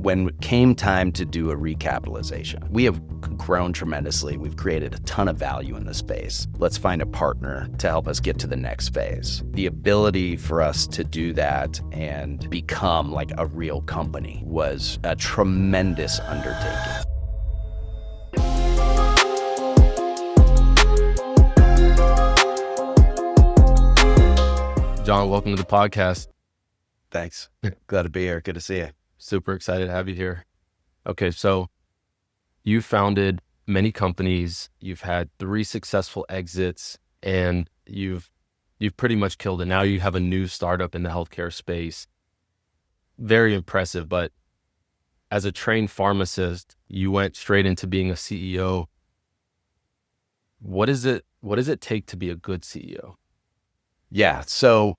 when it came time to do a recapitalization, we have grown tremendously. We've created a ton of value in the space. Let's find a partner to help us get to the next phase. The ability for us to do that and become like a real company was a tremendous undertaking. John, welcome to the podcast. Thanks. Glad to be here. Good to see you. Super excited to have you here. Okay, so you founded many companies, you've had 3 successful exits, and you've pretty much killed it. Now you have a new startup in the healthcare space. Very impressive, but as a trained pharmacist, you went straight into being a CEO. What does it take to be a good CEO? Yeah, so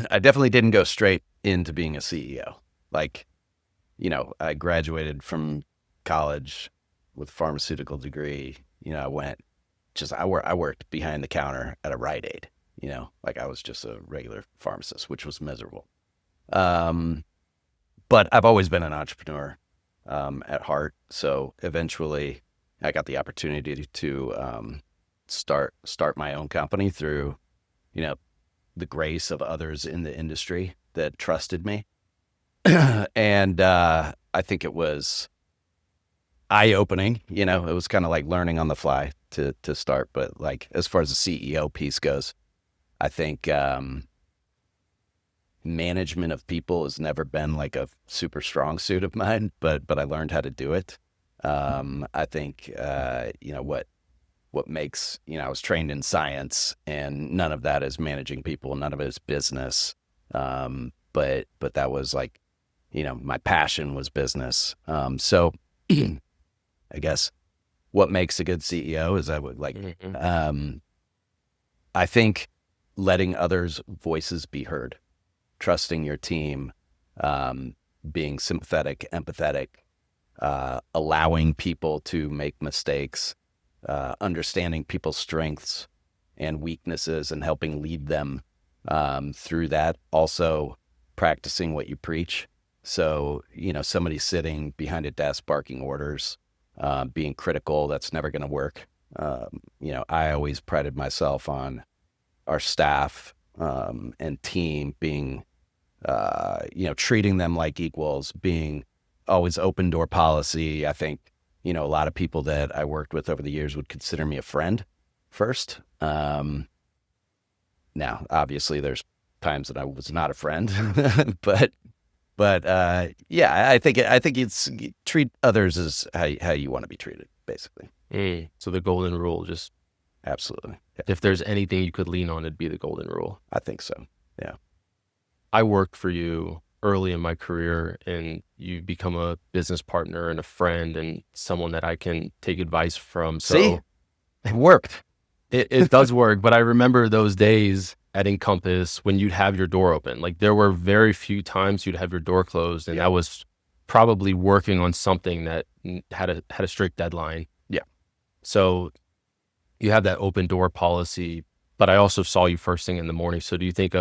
I definitely didn't go straight into being a CEO. Like, I graduated from college with a pharmaceutical degree. I worked behind the counter at a Rite Aid, like I was just a regular pharmacist, which was miserable. But I've always been an entrepreneur at heart. So eventually I got the opportunity to start my own company through, the grace of others in the industry that trusted me. And I think it was eye-opening. It was kind of like learning on the fly to start. But like as far as the CEO piece goes, I think management of people has never been like a super strong suit of mine, but I learned how to do it. I think what makes, I was trained in science, and none of that is managing people, none of it is business. But that was like, my passion was business. So I guess what makes a good CEO is I think letting others' voices be heard, trusting your team, being sympathetic, empathetic, allowing people to make mistakes, understanding people's strengths and weaknesses and helping lead them through that. Also practicing what you preach. So, somebody sitting behind a desk barking orders, being critical, that's never going to work. I always prided myself on our staff and team being, treating them like equals, being always open door policy. I think, a lot of people that I worked with over the years would consider me a friend first. Now, obviously, there's times that I was not a friend, but yeah, I think it's treat others as how you want to be treated, basically. So the golden rule, just absolutely. Yeah. If there's anything you could lean on, it'd be the golden rule. I think so. Yeah. I worked for you early in my career, and you become a business partner and a friend and someone that I can take advice from. So see, it worked. It does work. But I remember those days at Encompass when you'd have your door open. Like there were very few times you'd have your door closed, and I was probably working on something that had a strict deadline. Yeah. So you have that open door policy, but I also saw you first thing in the morning. So do you think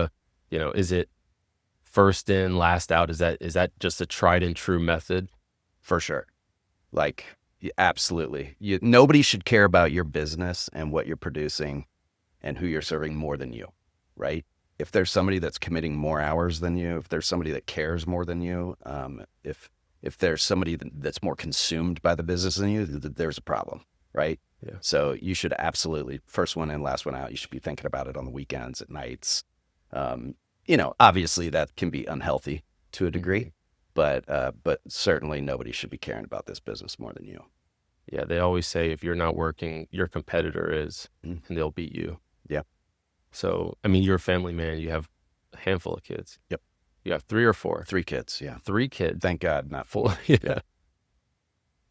is it first in, last out? Is that just a tried and true method? For sure. Like, absolutely. Nobody should care about your business and what you're producing and who you're serving more than you, right? If there's somebody that's committing more hours than you, if there's somebody that cares more than you, if there's somebody that's more consumed by the business than you, there's a problem, right? Yeah. So you should absolutely, first one in, last one out, you should be thinking about it on the weekends, at nights. Obviously that can be unhealthy to a degree, but certainly nobody should be caring about this business more than you. Yeah. They always say if you're not working, your competitor is, and they'll beat you. Yeah. So, I mean, you're a family man. You have a handful of kids. Yep. You have 3 or 4? 3 kids. Yeah. 3 kids. Thank God, not 4. Yeah.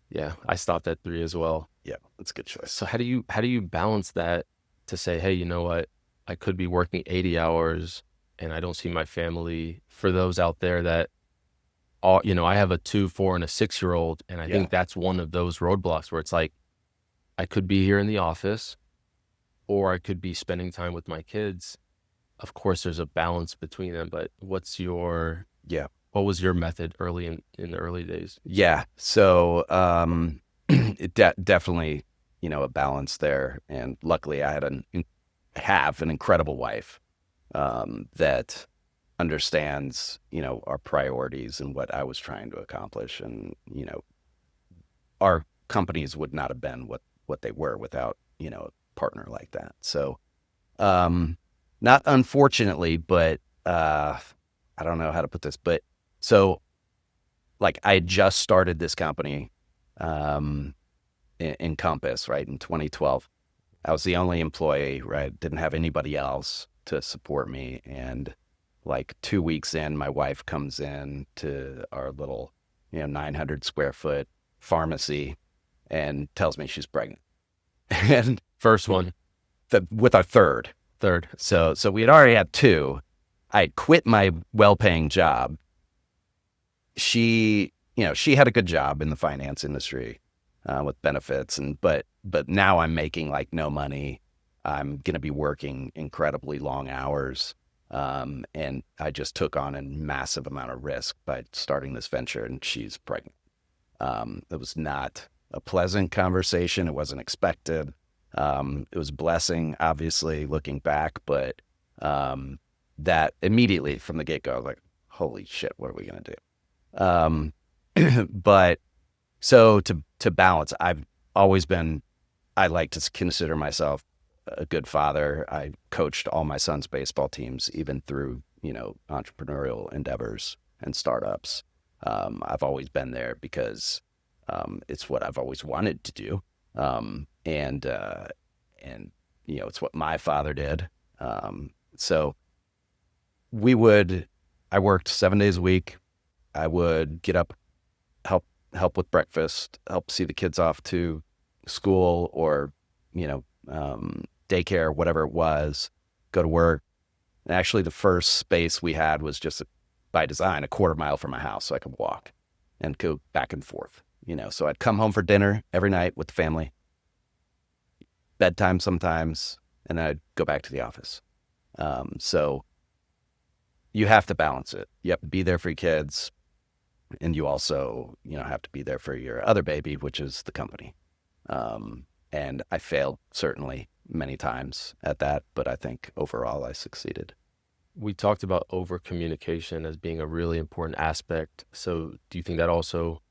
Yeah. I stopped at 3 as well. Yeah. That's a good choice. So how do you balance that to say, hey, you know what? I could be working 80 hours and I don't see my family. For those out there that, I have a 2, 4, and a 6-year-old, and I think that's one of those roadblocks where it's like, I could be here in the office, or I could be spending time with my kids. Of course, there's a balance between them, but what's your What was your method early in the early days? Yeah. So it definitely, a balance there. And luckily I have an incredible wife that understands, our priorities and what I was trying to accomplish. And, our companies would not have been what they were without, a partner like that. So, not unfortunately, but I don't know how to put this, but so like I had just started this company, Encompass, right, in 2012. I was the only employee, right? Didn't have anybody else to support me. And like 2 weeks in, my wife comes in to our little, 900 square foot pharmacy and tells me she's pregnant. And First one, with our third. third. So we had already had two. I had quit my well-paying job. She had a good job in the finance industry with benefits, but now I'm making like no money. I'm going to be working incredibly long hours. And I just took on a massive amount of risk by starting this venture, and she's pregnant. It was not a pleasant conversation. It wasn't expected. It was a blessing, obviously, looking back, but that immediately from the get-go, I was like, holy shit, what are we going to do? But so to balance, I like to consider myself a good father. I coached all my son's baseball teams, even through, entrepreneurial endeavors and startups. I've always been there because it's what I've always wanted to do. And it's what my father did. So I worked 7 days a week. I would get up, help with breakfast, help see the kids off to school or, daycare, whatever it was, go to work. And actually the first space we had was just by design, a quarter mile from my house so I could walk and go back and forth, So I'd come home for dinner every night with the family, bedtime sometimes, and then I'd go back to the office. So you have to balance it. You have to be there for your kids, and you also, have to be there for your other baby, which is the company. And I failed certainly many times at that, but I think overall I succeeded. We talked about over communication as being a really important aspect. So do you think that also,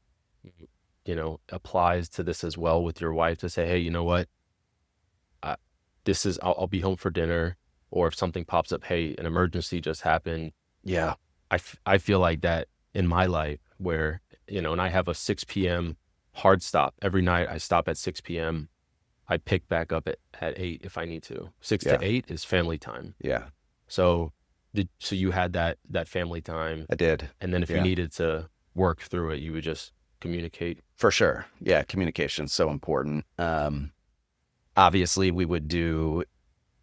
applies to this as well with your wife to say, hey, you know what? I'll be home for dinner, or if something pops up, hey, an emergency just happened. Yeah. I feel like that in my life where, and I have a 6 p.m. hard stop every night. I stop at 6 p.m. I pick back up at 8 if I need to. 6 to 8 is family time. Yeah. So you had that family time. I did. And then if you needed to work through it, you would just communicate. For sure. Yeah. Communication is so important. Obviously we would do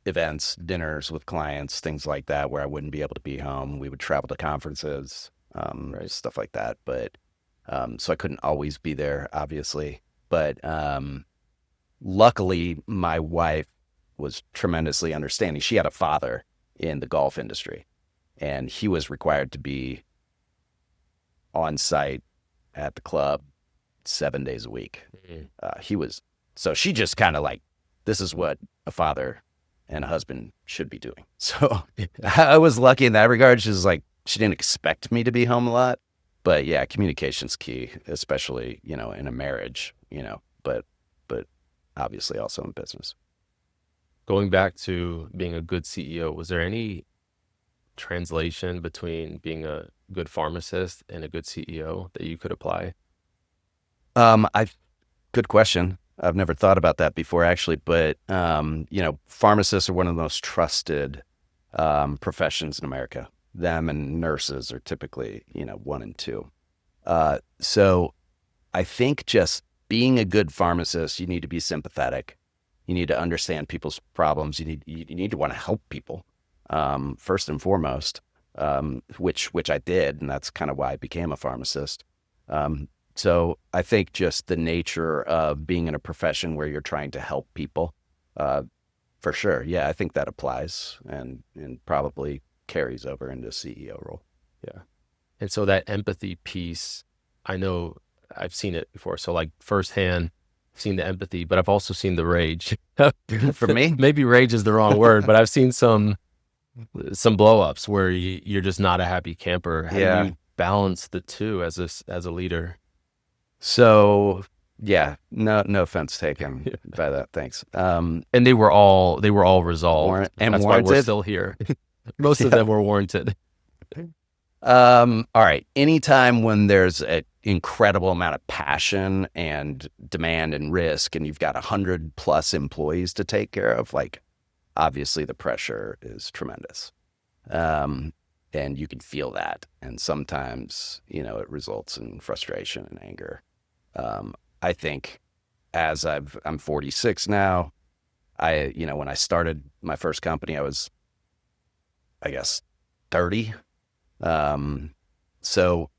events, dinners with clients, things like that, where I wouldn't be able to be home. We would travel to conferences, stuff like that. But, so I couldn't always be there, obviously, but, luckily my wife was tremendously understanding. She had a father in the golf industry, and he was required to be on site at the club 7 days a week. Mm-hmm. So she just kind of like, this is what a father and a husband should be doing. So I was lucky in that regard. She didn't expect me to be home a lot, but yeah, communication's key, especially, in a marriage, but obviously also in business. Going back to being a good CEO, was there any translation between being a good pharmacist and a good CEO that you could apply? Good question. I've never thought about that before, actually, but, pharmacists are one of the most trusted professions in America. Them and nurses are typically, 1 and 2. So I think just being a good pharmacist, you need to be sympathetic. You need to understand people's problems. You need to want to help people, first and foremost, which I did, and that's kind of why I became a pharmacist. So I think just the nature of being in a profession where you're trying to help people, for sure. Yeah, I think that applies and probably carries over into a CEO role. Yeah. And so that empathy piece, I know I've seen it before. So like firsthand, seen the empathy, but I've also seen the rage. For me, Maybe rage is the wrong word, but I've seen some blow ups where you're just not a happy camper. How do yeah. you balance the two as a leader? So yeah, no offense taken by that. Thanks. And they were all resolved. That's why we're warranted. still here. Most of them were warranted. All right. Anytime when there's an incredible amount of passion and demand and risk, and you've got 100+ employees to take care of, like obviously the pressure is tremendous. And you can feel that. And sometimes, it results in frustration and anger. I think I'm 46 now. When I started my first company, I was, I guess, 30. So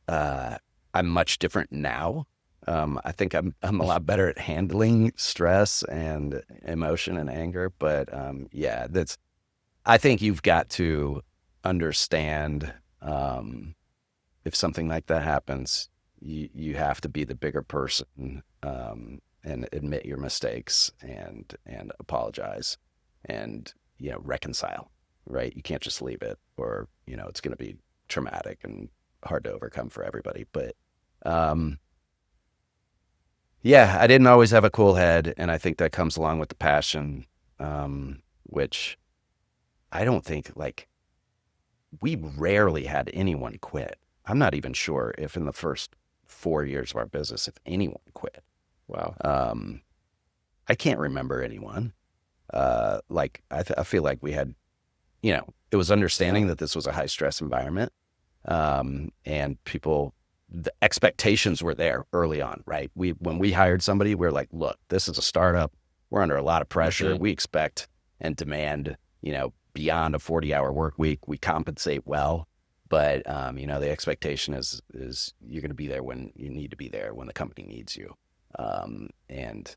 I'm much different now. I think I'm a lot better at handling stress and emotion and anger. But I think you've got to understand if something like that happens, you have to be the bigger person and admit your mistakes and apologize and reconcile. Right? You can't just leave it, or it's going to be traumatic and hard to overcome for everybody. But I didn't always have a cool head, and I think that comes along with the passion, which I don't think, like, we rarely had anyone quit. I'm not even sure if in the first 4 years of our business, if anyone quit. Wow. I can't remember anyone. I feel like we had, it was understanding that this was a high stress environment. And people, the expectations were there early on, right? When we hired somebody, we were like, look, this is a startup. We're under a lot of pressure. Mm-hmm. We expect and demand, beyond a 40-hour work week. We compensate well, but the expectation is you're going to be there when you need to be there, when the company needs you. And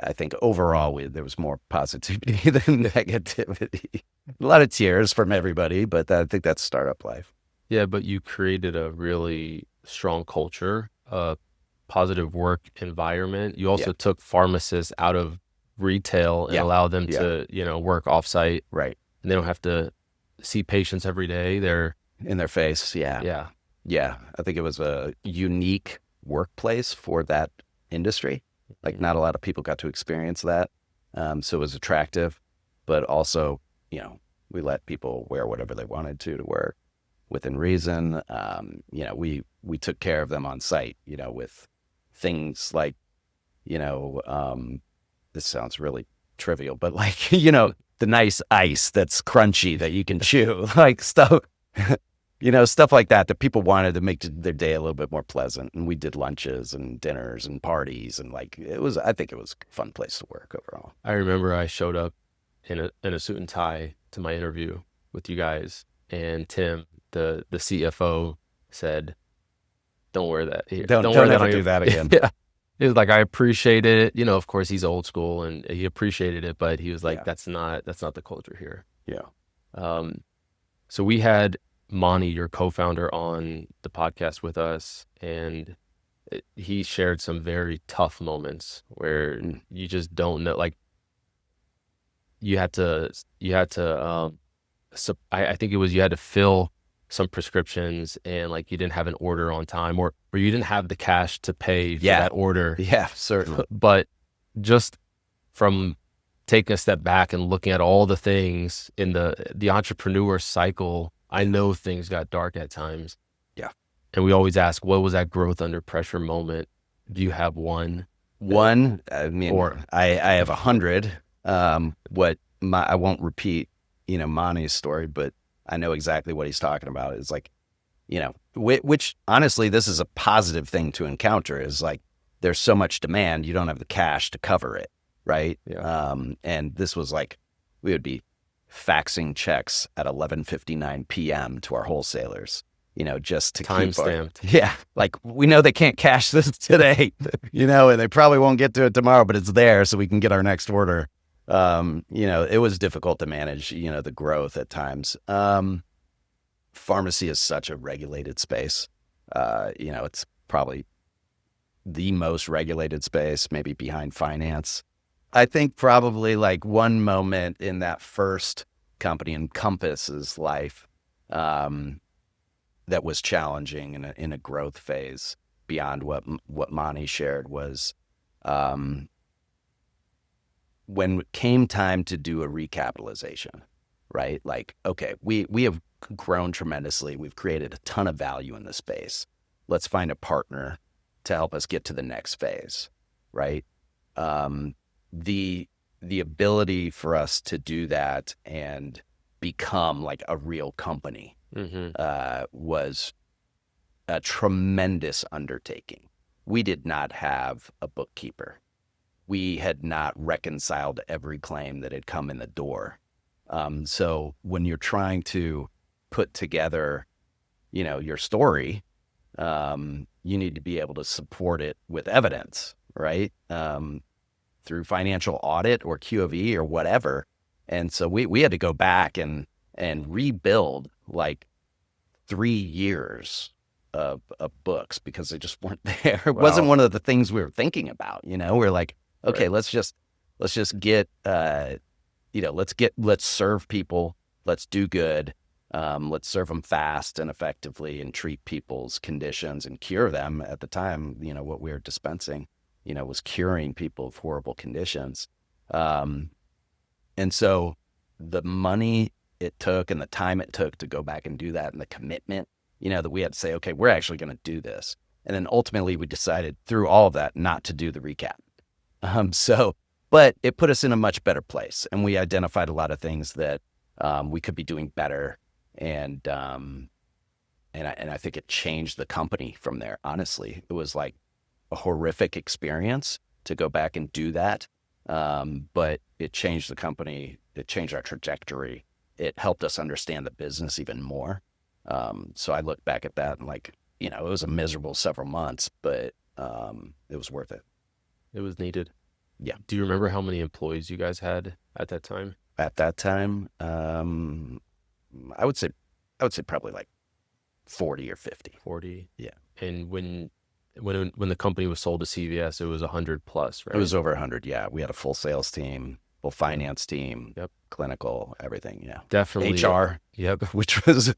I think overall there was more positivity than negativity. A lot of tears from everybody, but I think that's startup life. Yeah, but you created a really strong culture, a positive work environment. You also took pharmacists out of retail and allowed them to, work offsite. Right. And they don't have to see patients every day. They're in their face. Yeah. Yeah. Yeah. I think it was a unique workplace for that industry. Like, not a lot of people got to experience that. So it was attractive, but also, we let people wear whatever they wanted to work within reason. We took care of them on site, with things like, this sounds really trivial, but like, the nice ice that's crunchy that you can chew, like stuff, stuff like that people wanted to make their day a little bit more pleasant. And we did lunches and dinners and parties, and I think it was a fun place to work overall. I remember I showed up in a suit and tie to my interview with you guys, and Tim, the CFO, said, "Don't wear that here. Don't ever do that again." Yeah. He was like, "I appreciate it." Of course he's old school and he appreciated it, but he was like, that's not the culture here. Yeah. So we had Monty, your co-founder, on the podcast with us, and he shared some very tough moments where you just don't know, like, you had to I think it was, you had to fill some prescriptions, and like you didn't have an order on time, or you didn't have the cash to pay for that order. Yeah, certainly. But just from taking a step back and looking at all the things in the entrepreneur cycle, I know things got dark at times. Yeah. And we always ask, what was that growth under pressure moment? Do you have one? I mean, I have 100. I won't repeat, Monty's story, but I know exactly what he's talking about. It's like, which honestly, this is a positive thing to encounter, is like, there's so much demand, you don't have the cash to cover it. Right. Yeah. And this was like, we would be faxing checks at 11:59 p.m. to our wholesalers, just to time keep stamped. Yeah. Like, we know they can't cash this today, and they probably won't get to it tomorrow, but it's there so we can get our next order. It was difficult to manage, the growth at times. pharmacy is such a regulated space. It's probably the most regulated space, maybe behind finance. I think probably like one moment in that first company, Encompass's life, that was challenging in a growth phase beyond what Monty shared was when it came time to do a recapitalization, right? Like, okay, we have grown tremendously. We've created a ton of value in the space. Let's find a partner to help us get to the next phase, right? The ability for us to do that and become like a real company was a tremendous undertaking. We did not have a bookkeeper. We had not reconciled every claim that had come in the door. So when you're trying to put together, your story, you need to be able to support it with evidence, right? Through financial audit or Q of E or whatever. And so we had to go back and rebuild like 3 years of books because they just weren't there. It wasn't one of the things we were thinking about, We're like, okay, let's just get, let's serve people. Let's do good. Let's serve them fast and effectively and treat people's conditions and cure them. At the time, what we were dispensing, was curing people of horrible conditions. And so the money it took and the time it took to go back and do that and the commitment, that we had to say, okay, we're actually going to do this. And then ultimately we decided through all of that not to do the recap. But it put us in a much better place. And we identified a lot of things that we could be doing better. And I think it changed the company from there. Honestly, it was like a horrific experience to go back and do that. But it changed the company. It changed our trajectory. It helped us understand the business even more. So I look back at that and it was a miserable several months, but it was worth it. It was needed. Yeah. Do you remember how many employees you guys had at that time? At that time, I would say probably like 40 or 50. 40. Yeah. And when the company was sold to CVS, it was 100 plus, right? It was over 100. Yeah. We had a full sales team, full finance team, Yep. Clinical, everything. Yeah. Definitely. HR. Yep. Which was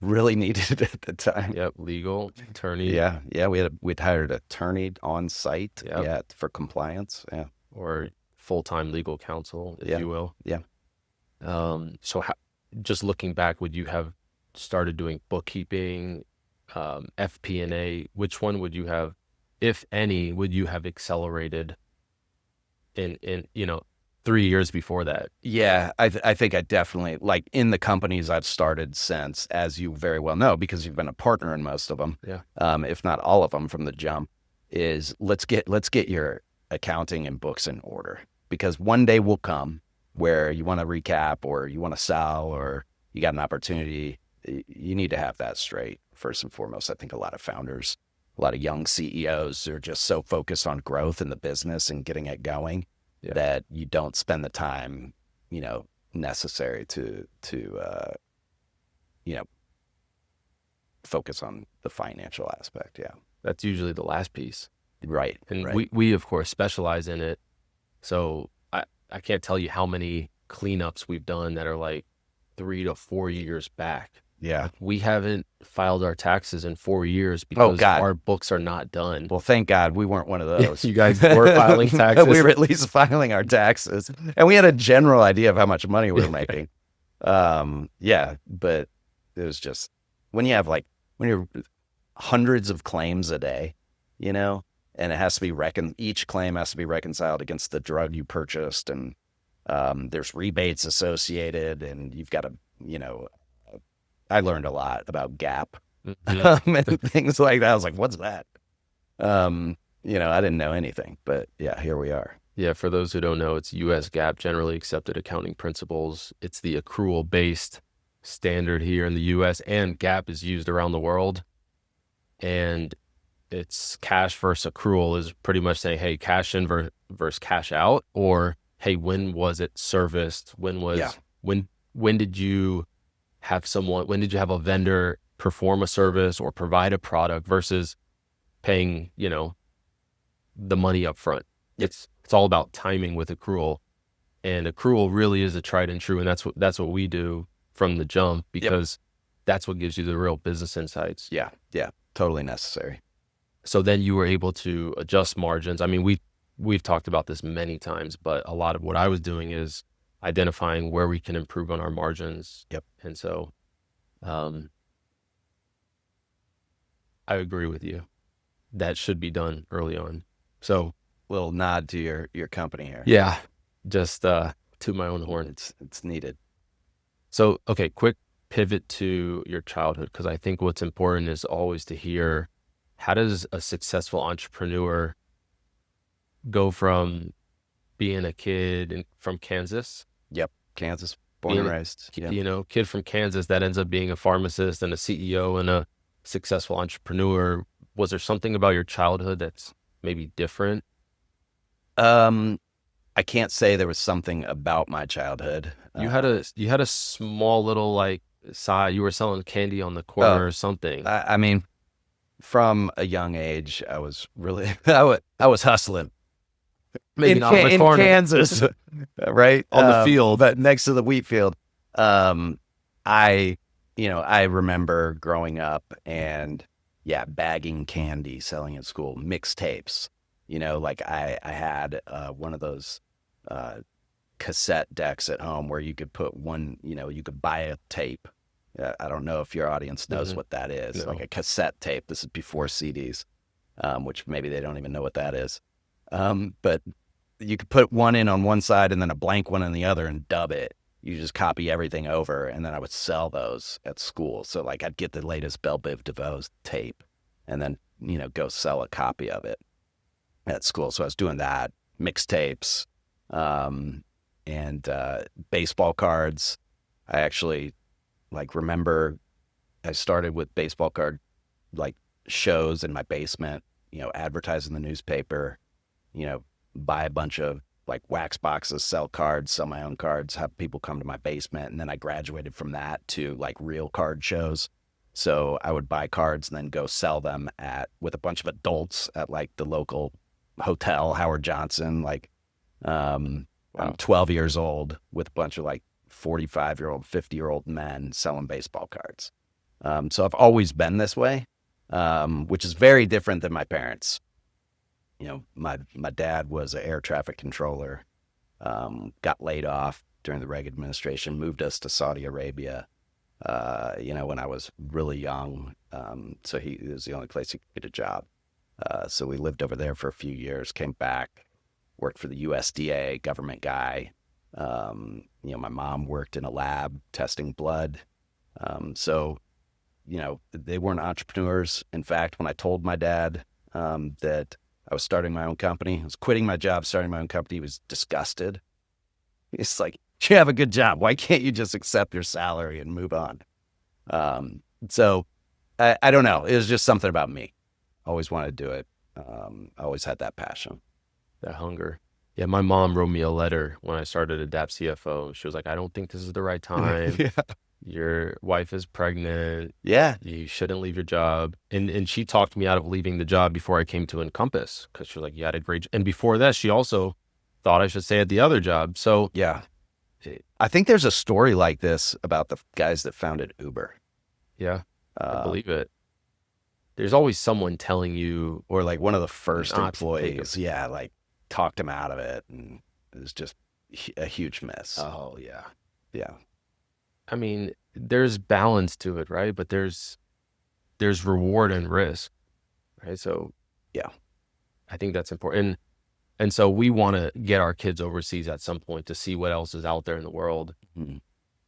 really needed at the time. Yep. Legal, attorney. Yeah. Yeah. We'd hired an attorney on site. Yep. Yeah. For compliance. Yeah. Or full-time legal counsel, if you will. Yeah. So just looking back, would you have started doing bookkeeping, FP&A? Which one would you have, if any, would you have accelerated in 3 years before that? Yeah, I think I definitely, like in the companies I've started since, as you very well know, because you've been a partner in most of them, Yeah. If not all of them from the jump, is let's get your accounting and books in order, because one day will come where you want to recap or you want to sell or you got an opportunity. You need to have that straight first and foremost. I think a lot of founders, a lot of young CEOs are just so focused on growth in the business and getting it going that you don't spend the time, necessary to focus on the financial aspect. Yeah. That's usually the last piece. Right. And right. we of course specialize in it. So I can't tell you how many cleanups we've done that are like 3 to 4 years back. Yeah. We haven't filed our taxes in 4 years because our books are not done. Well, thank God we weren't one of those. You guys were filing taxes. We were at least filing our taxes, and we had a general idea of how much money we were making. Yeah, but it was just when you're hundreds of claims a day, and it has to be each claim has to be reconciled against the drug you purchased, and there's rebates associated, and you've got to, I learned a lot about GAAP and things like that. I was like, what's that? I didn't know anything, but yeah, here we are. Yeah, for those who don't know, it's US GAAP, generally accepted accounting principles. It's the accrual-based standard here in the US, and GAAP is used around the world. And it's cash versus accrual is pretty much saying, hey, cash in versus cash out, or hey, when was it serviced? When did you have someone, when did you have a vendor perform a service or provide a product versus paying, the money up front? It's all about timing with accrual, and accrual really is a tried and true. And that's what we do from the jump, because that's what gives you the real business insights. Yeah. Totally necessary. So then you were able to adjust margins. I mean, we've talked about this many times, but a lot of what I was doing is identifying where we can improve on our margins. And so, I agree with you. That should be done early on. So, Little nod to your company here. yeah, just to my own horn. It's needed. So, okay, quick pivot to your childhood, because I think what's important is always to hear, how does a successful entrepreneur go from being a kid from Kansas? Kansas, born and raised. Kid from Kansas that ends up being a pharmacist and a CEO and a successful entrepreneur. Was there something about your childhood that's maybe different? I can't say there was something about my childhood. You had a small little side. You were selling candy on the corner or something. I mean, from a young age, I was really I was hustling. Maybe not in Kansas, right on the field, but next to the wheat field. I remember growing up and bagging candy, selling at school, mixtapes. I had one of those cassette decks at home where you could put one. You could buy a tape. I don't know if your audience knows what that is. No. Like a cassette tape. This is before CDs, which maybe they don't even know what that is. But you could put one in on one side and then a blank one on the other and dub it. You just copy everything over, and then I would sell those at school. So I'd get the latest Belle Biv DeVoe's tape and then, go sell a copy of it at school. So I was doing that, mixtapes, and baseball cards. I actually remember I started with baseball card shows in my basement, advertise in the newspaper, buy a bunch of wax boxes, sell cards, sell my own cards, have people come to my basement. And then I graduated from that to real card shows. So I would buy cards and then go sell them with a bunch of adults at the local hotel, Howard Johnson. I'm 12 years old with a bunch of 45-year-old, 50-year-old men selling baseball cards. So I've always been this way, which is very different than my parents. My dad was an air traffic controller, got laid off during the Reagan administration, moved us to Saudi Arabia, when I was really young. So it was the only place he could get a job. So we lived over there for a few years, came back, worked for the USDA, government guy. My mom worked in a lab testing blood. So they weren't entrepreneurs. In fact, when I told my dad that I was starting my own company, I was quitting my job, starting my own company, he was disgusted. He's like, you have a good job. Why can't you just accept your salary and move on? So I don't know. It was just something about me. Always wanted to do it. I always had that passion. That hunger. Yeah, my mom wrote me a letter when I started Adapt CFO. She was like, I don't think this is the right time. Your wife is pregnant. Yeah. You shouldn't leave your job. And she talked me out of leaving the job before I came to Encompass, because she was like, you had a great job. And before that, she also thought I should stay at the other job. So yeah, I think there's a story like this about the guys that founded Uber. Yeah, I believe it. There's always someone telling you, or one of the first employees, talked him out of it, and it was just a huge miss. Oh yeah. Yeah. I mean, there's balance to it, right? But there's reward and risk, right? So yeah, I think that's important. And so we want to get our kids overseas at some point to see what else is out there in the world. Mm-hmm.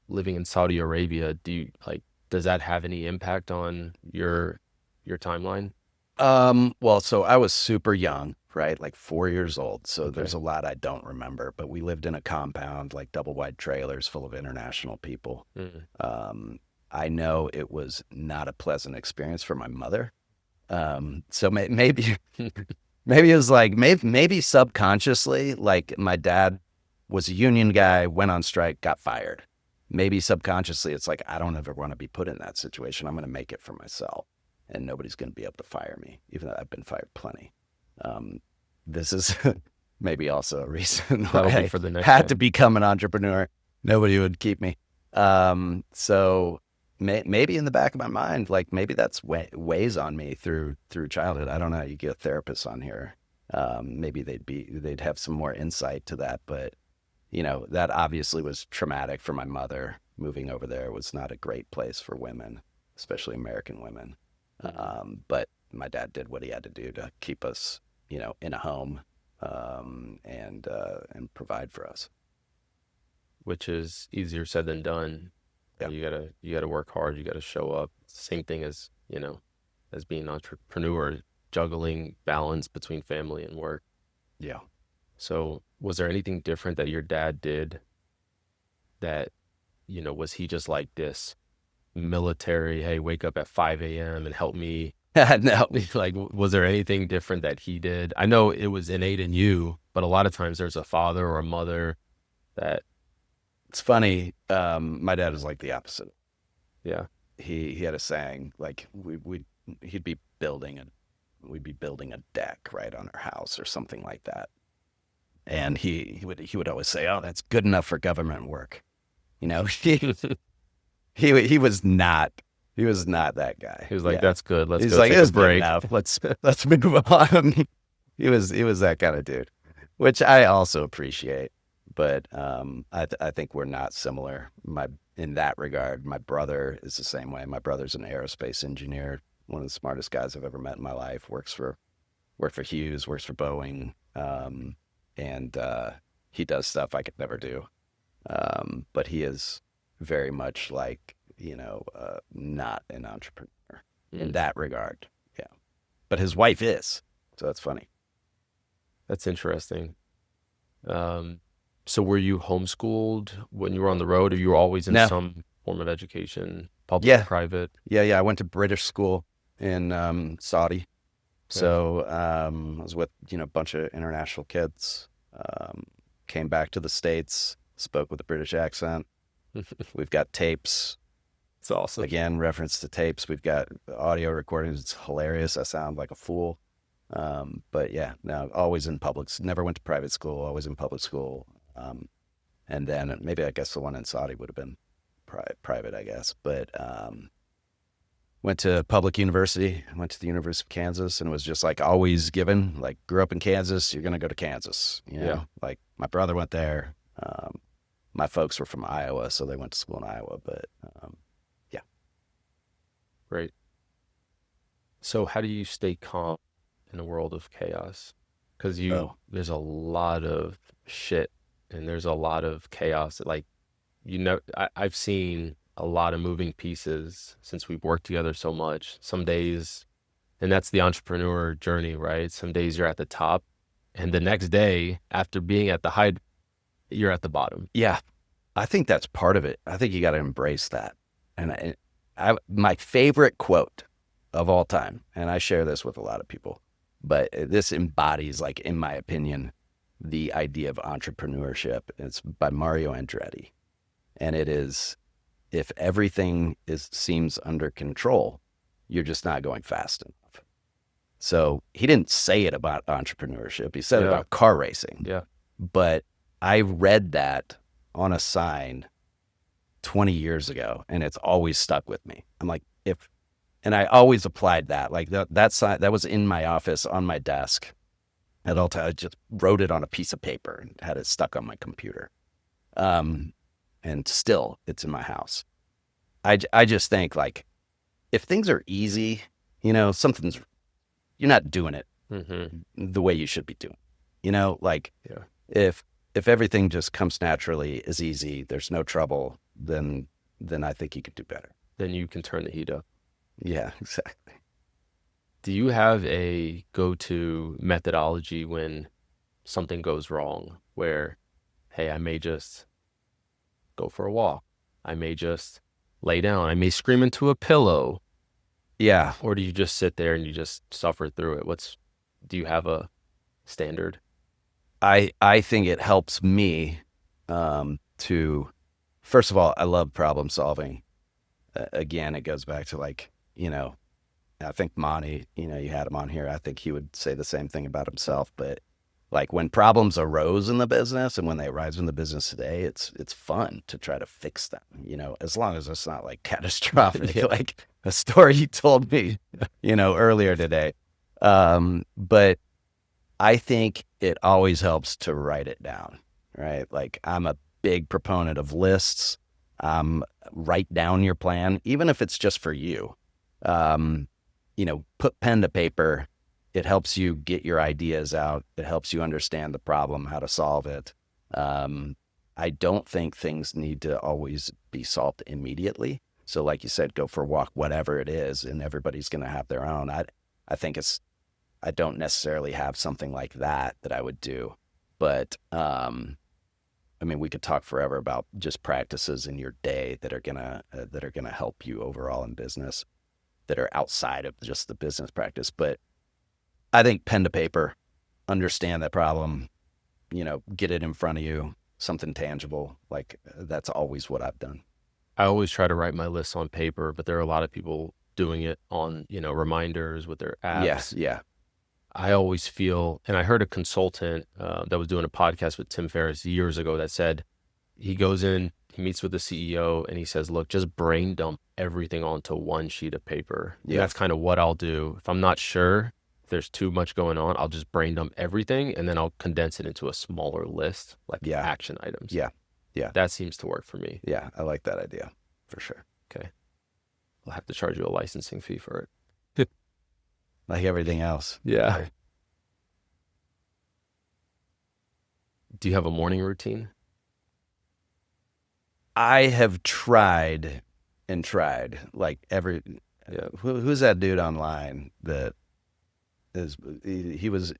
Living in Saudi Arabia, does that have any impact on your timeline? Well, so I was super young, right? 4 years old. So there's a lot I don't remember, but we lived in a compound, double wide trailers full of international people. Mm. I know it was not a pleasant experience for my mother. So maybe it was maybe subconsciously, my dad was a union guy, went on strike, got fired. maybe subconsciously it's like, I don't ever want to be put in that situation. I'm going to make it for myself, and nobody's going to be able to fire me, even though I've been fired plenty. This is maybe also a reason why That'll be I for the next had day. to become an entrepreneur. Nobody would keep me. So maybe in the back of my mind, like maybe that's weighs on me through childhood. I don't know. You get therapists on here. Maybe they'd have some more insight to that, but that obviously was traumatic for my mother. Moving over there was not a great place for women, especially American women. But my dad did what he had to do to keep us, in a home, and provide for us. Which is easier said than done. Yeah. You gotta work hard. You gotta show up. It's the same thing as as being an entrepreneur, juggling balance between family and work. Yeah. So, was there anything different that your dad did that was he just like this military? Hey, wake up at 5 a.m. and help me. No. Like, was there anything different that he did? I know it was innate in you, but a lot of times there's a father or a mother that, It's funny. My dad was like the opposite. yeah, He had a saying, like we'd be building a deck right on our house or something like that. And he would always say, "Oh, that's good enough for government work." He was not that guy. he was like, Yeah. that's good. Let's He's go like, take a "It's good break. enough. Let's move on." He was that kind of dude, which I also appreciate. But I think we're not similar. In that regard, my brother is the same way. My brother's an aerospace engineer, one of the smartest guys I've ever met in my life. Worked for Hughes, works for Boeing, and he does stuff I could never do. But he is very much like not an entrepreneur in that regard. Yeah, but his wife is, so that's funny. That's interesting. So were you homeschooled when you were on the road, or you were always in No. some form of education, public, Yeah. private? Yeah. I went to British school in Saudi. So I was with a bunch of international kids. Came back to the States, spoke with a British accent. We've got tapes. It's awesome. Again, reference to tapes. We've got audio recordings. It's hilarious. I sound like a fool. But yeah, no, always in public. Never went to private school. Always in public school. And then maybe I guess the one in Saudi would have been private, I guess. But went to public university. Went to the University of Kansas, and was just like always given. Like, grew up in Kansas, you're gonna go to Kansas. Yeah. Like my brother went there. My folks were from Iowa, so they went to school in Iowa. But yeah. Great. So how do you stay calm in a world of chaos? Because there's a lot of shit and there's a lot of chaos. Like, I've seen a lot of moving pieces since we've worked together so much. Some days, and that's the entrepreneur journey, right? Some days you're at the top, and the next day, after being at the height, you're at the bottom. Yeah, I think that's part of it. I think you got to embrace that. And my favorite quote of all time, and I share this with a lot of people, but this embodies, like, in my opinion, the idea of entrepreneurship. It's by Mario Andretti. And it is, if everything seems under control, you're just not going fast enough. So he didn't say it about entrepreneurship. He said it about car racing. Yeah. But I read that on a sign 20 years ago, and it's always stuck with me. I'm like, and I always applied that. Like that sign, that was in my office on my desk at all times. I just wrote it on a piece of paper and had it stuck on my computer. And still, it's in my house. I just think, like, if things are easy, you're not doing it the way you should be doing. Like, if everything just comes naturally, is easy, there's no trouble, then I think you could do better. Then you can turn the heat up. Yeah, exactly. Do you have a go-to methodology when something goes wrong, where, hey, I may just go for a walk, I may just lay down, I may scream into a pillow? Yeah. Or do you just sit there and you just suffer through it? Do you have a standard? I think it helps me to first of all, I love problem solving. Again, it goes back to like, I think Monty, you had him on here. I think he would say the same thing about himself. But like when problems arose in the business and when they arise in the business today, it's fun to try to fix them, as long as it's not like catastrophic, like a story you told me, earlier today. But I think it always helps to write it down, right? Like I'm a big proponent of lists. Write down your plan, even if it's just for you. Put pen to paper. It helps you get your ideas out. It helps you understand the problem, how to solve it. I don't think things need to always be solved immediately. So like you said, go for a walk, whatever it is, and everybody's going to have their own. I think I don't necessarily have something like that I would do, but, we could talk forever about just practices in your day that are gonna help you overall in business, that are outside of just the business practice. But I think pen to paper, understand that problem, get it in front of you, something tangible. Like that's always what I've done. I always try to write my lists on paper, but there are a lot of people doing it on, reminders with their apps. Yes, yeah. I always feel, and I heard a consultant that was doing a podcast with Tim Ferriss years ago that said he goes in, he meets with the CEO, and he says, look, just brain dump everything onto one sheet of paper. Yeah. And that's kind of what I'll do. If I'm not sure if there's too much going on, I'll just brain dump everything, and then I'll condense it into a smaller list, like action items. Yeah, yeah. That seems to work for me. Yeah, I like that idea, for sure. Okay. I'll have to charge you a licensing fee for it. Like everything else. Yeah. Do you have a morning routine? I have tried, like who's that dude online that he was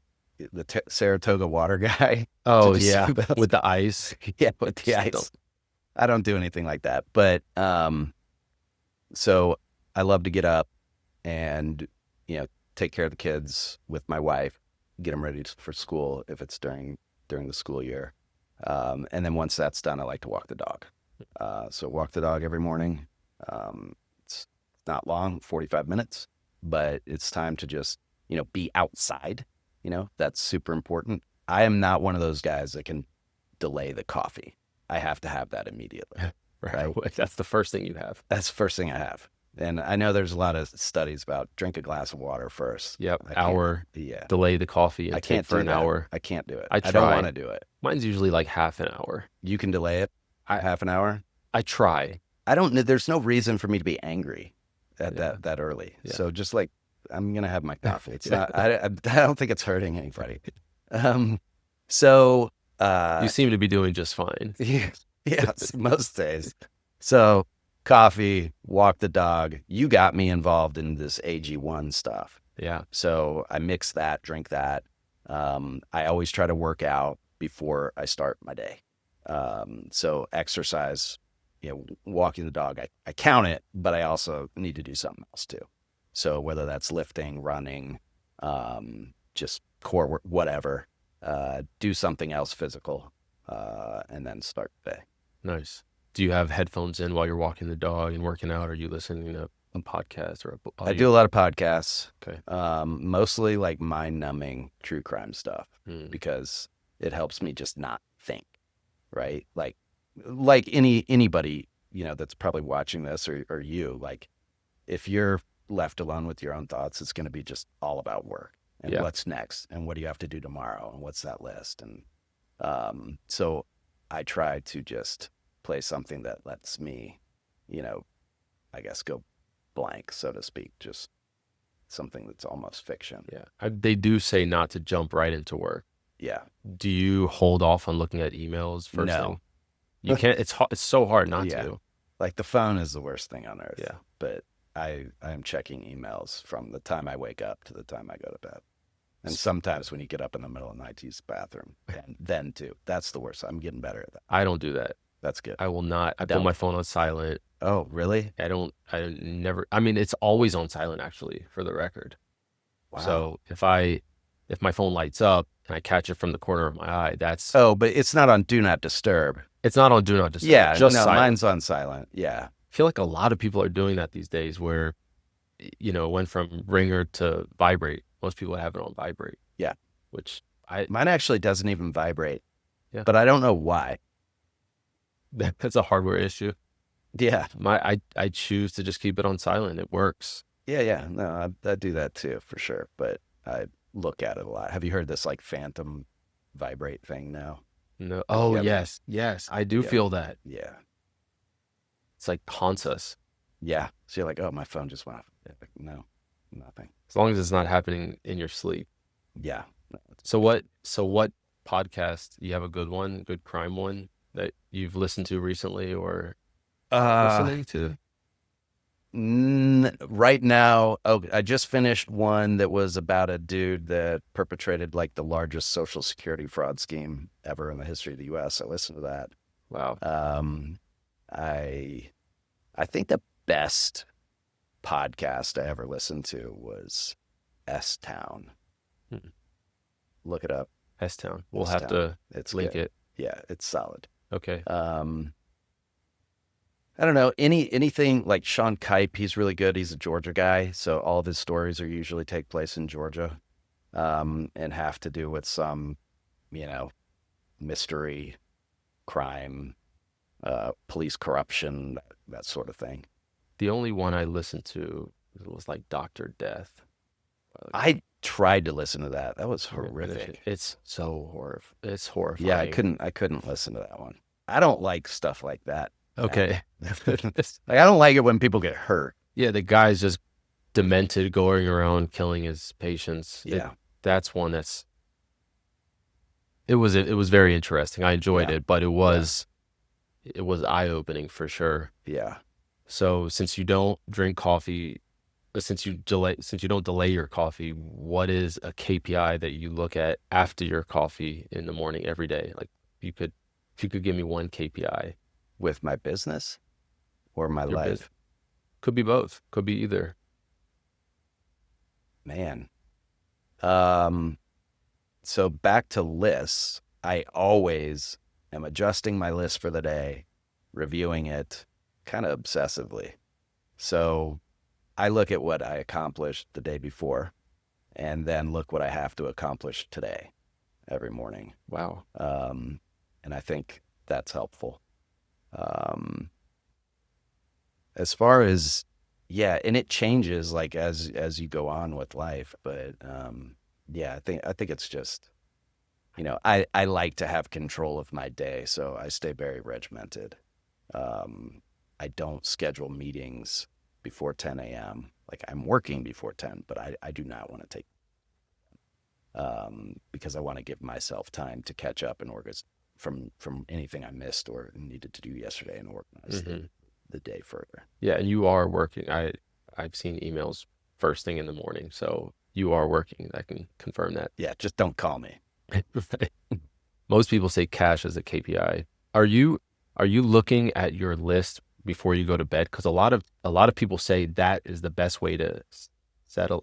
the Saratoga water guy? Oh yeah, with the ice. Yeah, with the ice. I don't do anything like that, but so I love to get up and take care of the kids with my wife, get them ready for school if it's during the school year. And then once that's done, I like to walk the dog. So walk the dog every morning. It's not long, 45 minutes, but it's time to just, be outside. That's super important. I am not one of those guys that can delay the coffee. I have to have that immediately. Right? That's the first thing you have. That's the first thing I have. And I know there's a lot of studies about drink a glass of water first. Yep. Delay the coffee. I can't for an hour. I can't do it. I don't want to do it. Mine's usually like half an hour. You can delay it half an hour? I try. There's no reason for me to be angry at that early. Yeah. So just like, I'm going to have my coffee. It's not, I don't think it's hurting anybody. So, you seem to be doing just fine. Yes, most days. So coffee, walk the dog. You got me involved in this AG1 stuff. Yeah. So I mix that, drink that. I always try to work out before I start my day. So exercise, walking the dog, I count it, but I also need to do something else too. So whether that's lifting, running, just core work, whatever, do something else physical, and then start the day. Nice. Do you have headphones in while you're walking the dog and working out? Or are you listening to a podcast or a I do a lot of podcasts. Okay. Mostly like mind-numbing true crime stuff because it helps me just not think, right? Like anybody, that's probably watching this or you, like if you're left alone with your own thoughts, it's going to be just all about work and what's next and what do you have to do tomorrow and what's that list. And so I try to just play something that lets me, I guess go blank, so to speak, just something that's almost fiction. Yeah. They do say not to jump right into work. Yeah. Do you hold off on looking at emails first No. thing? You can't, it's so hard not to. Like the phone is the worst thing on earth. Yeah. But I am checking emails from the time I wake up to the time I go to bed. And sometimes when you get up in the middle of the night to use the bathroom, and then too. That's the worst. I'm getting better at that. I don't do that. That's good. I will not. I put my phone on silent. Oh, really? I never, it's always on silent actually, for the record. Wow. So if my phone lights up and I catch it from the corner of my eye, that's. Oh, but it's not on do not disturb. It's not on do not disturb, Yeah, just no, silent. mine's on silent. Yeah. I feel like a lot of people are doing that these days where, it went from ringer to vibrate. Most people have it on vibrate, Yeah. which I, Mine actually doesn't even vibrate, yeah, but I don't know why. that's a hardware issue. Yeah. I choose to just keep it on silent. It works. Yeah, yeah. No, I do that too for sure, but I look at it a lot. Have you heard this like phantom vibrate thing now? No. Like Oh, you have, yes. Yes. I do yeah, feel that. yeah, It's like haunts us. yeah. So you're like, oh, my phone just went off. Yeah, like, no, nothing. As long as it's not happening in your sleep. Yeah. No, So what podcast, you have a good one, good crime one that you've listened to recently or Uh, listening to? right now, oh, I just finished one that was about a dude that perpetrated like the largest social security fraud scheme ever in the history of the U.S. I listened to that. Wow. Um, I I think the best podcast I ever listened to was S Town. Hmm. Look it up. S-Town. We'll S have Town. to It's link good. it. Yeah, it's solid. Okay. Um, I don't know anything like Sean Kipe. He's really good. He's a Georgia guy, so all of his stories are usually take place in Georgia, and have to do with some, you know, mystery, crime, police corruption, that sort of thing. The only one I listened to was like Dr. Death. I tried to listen to that. That was We're gonna finish it. horrific. It's so it's Yeah, I horrifying. couldn't I couldn't listen to that one. I don't like stuff like that. Okay. Like I don't like it when people get hurt. Yeah, the guy's just demented, going around killing his patients. Yeah. That's one it was very interesting. I enjoyed Yeah. it, but it Yeah. was eye-opening for sure. Yeah. So since you don't drink coffee, since you don't delay your coffee, what is a KPI that you look at after your coffee in the morning every day? Like you could if you could give me one KPI, With my business or my your biz life. could be both, could be either. Man. Um, so back to lists. I always am adjusting my list for the day, reviewing it kind of obsessively. So I look at what I accomplished the day before and then look what I have to accomplish today every morning. Wow. And I think that's helpful. Um, as far as yeah, and it changes like as you go on with life, but yeah, I think it's just I like to have control of my day, so I stay very regimented. I don't schedule meetings before 10 a.m. Like I'm working before 10, but I do not want to take because I want to give myself time to catch up and organize from anything I missed or needed to do yesterday and organize Hmm. the day further. Yeah, and you are working. I've seen emails first thing in the morning, so you are working. I can confirm that. Yeah, just don't call me. Right. Most people say cash as a KPI. Are you looking at your list before you go to bed? Because a lot of people say that is the best way to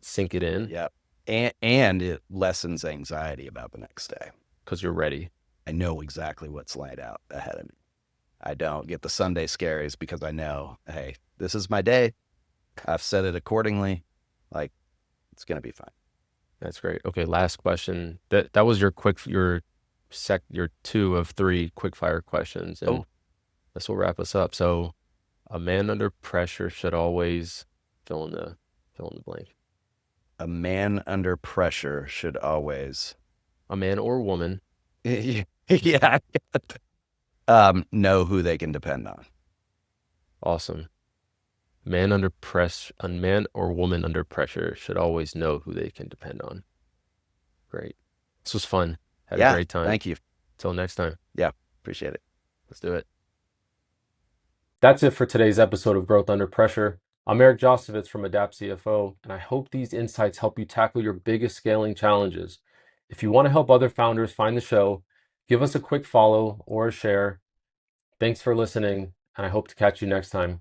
sink it in Yeah. And it lessens anxiety about the next day. because you're ready. I know exactly what's laid out ahead of me. I don't get the Sunday scaries because I know, hey, this is my day. I've set it accordingly. Like it's gonna be fine. That's great. Okay, last question. That was your two of three quick fire questions, and Oh, this will wrap us up. So, a man under pressure should always fill in the blank. a man under pressure should always A man or woman. yeah. Know who they can depend on. Awesome. A man or woman under pressure should always know who they can depend on. Great. This was fun. Had a Yeah. great time. Thank you. Till next time. Yeah. Appreciate it. Let's do it. That's it for today's episode of Growth Under Pressure. I'm Eric Josovitz from Adapt CFO, and I hope these insights help you tackle your biggest scaling challenges. If you want to help other founders find the show, give us a quick follow or a share. Thanks for listening, and I hope to catch you next time.